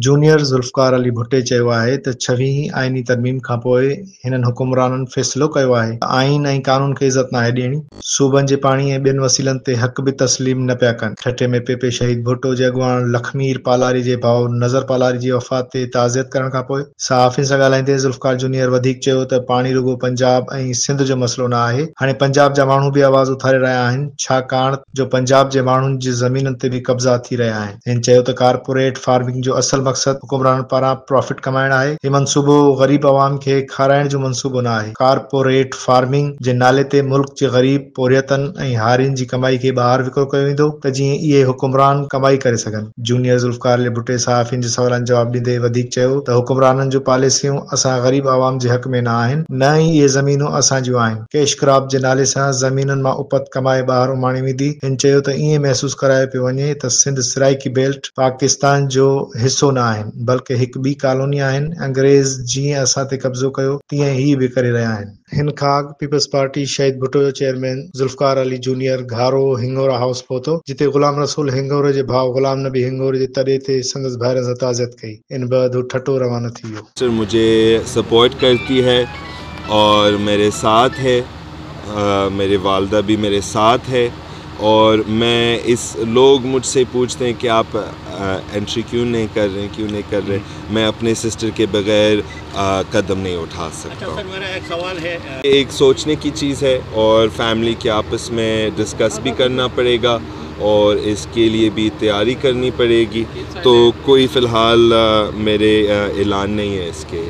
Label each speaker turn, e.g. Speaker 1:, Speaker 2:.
Speaker 1: Junior Zulfikar Ali भुट्टे चयो आहे त 26हीं आइनी तरमीम खां पोइ हिननि हुकुमराननि फ़ैसिलो कयो आहे त आइन ऐं क़ानून खे इज़त नाहे ॾियणी। सूबनि जे पाणी ऐं ॿियनि वसीलनि ते हक़ बि तस्लीम न पिया कनि। ठठे में पेपे शहीद भुट्टो जे अॻुवाण लखमीर पालारी जे भाउ नज़र पालारी जी वफ़ात ते ताज़ियत करण खां पोइ सहाफ़ियुनि सां ॻाल्हाईंदे ज़ुल्फ़िकार जूनियर वधीक चयो त पाणी रुॻो पंजाब ऐं सिंध जो मसइलो न आहे, हाणे पंजाब जा माण्हू बि आवाज़ उथारे रहिया आहिनि, छाकाणि जो पंजाब जे माण्हुनि जी ज़मीननि ते बि कब्ज़ा थी रहिया आहिनि। हिन चयो त कारपोरेट फार्मिंग जो असल मक़सद हुकुमराननि पारां प्रॉफिट कमाइण आहे। हीउ मंसूबो ग़रीब अवाम खे खाराइण जो मंसूबो न आहे। कारपोरेट फार्मिंग जे नाले ते मुल्क जे ग़रीब पोरियतनि ऐं हारियुनि जी कमाई खे ॿाहिरि विकिरो कयो वेंदो त जीअं इहे हुकुमरान कमाई करे सघनि। जूनियर ज़ुल्फ़िकार अली भुट्टे सहाफ़ियुनि जे सवालनि जो जवाब ॾींदे वधीक चयो त हुकुमराननि जूं पॉलिसियूं असां ग़रीब अवाम जे हक़ में न आहिनि, न ई इहे ज़मीनूं असां जूं आहिनि। कैश क्रॉप जे नाले सां ज़मीनुनि मां उपत कमाए ॿाहिरि उमाणी वेंदी। हिन चयो त ईअं महसूस करायो पियो वञे त सिंध सिराइकी बेल्ट पाकिस्तान जो हिसो न आहिनि, बल्कि हिकु ॿी कॉलोनी आहिनि। अंग्रेज़ जीअं असां ते कब्ज़ो कयो तीअं ई बि करे रहिया आहिनि। हिन खां अॻु पीपल्स पार्टी शहीद भुट्टो जो चेयरमैन ज़ुल्फ़िकार अली जूनियर घारो हिंगोरा हाउस पहुतो, जिते ग़ुलाम रसूल हिंगोर जे भाउ ग़ुलाम नबी हिंगोर जे तॾे ते संदसि भाइरनि सां ताज़ियत कई। इन बैदि ठट्टो रवाना थी वियो।
Speaker 2: सर मुझे सपोर्ट करती है और मेरे साथ है, मेरे वालदा भी मेरे साथ है, और लोग मुझसे पूछते हैं कि आप एंट्री क्यों नहीं कर रहे, मैं अपने सिस्टर के बगैर कदम नहीं उठा सकता।
Speaker 3: अच्छा सर, मेरा एक सवाल है,
Speaker 2: एक सोचने की चीज़ है और फैमिली के आपस में डिस्कस भी करना पड़ेगा और इसके लिए भी तैयारी करनी पड़ेगी। तो कोई फ़िलहाल मेरे ऐलान नहीं है इसके।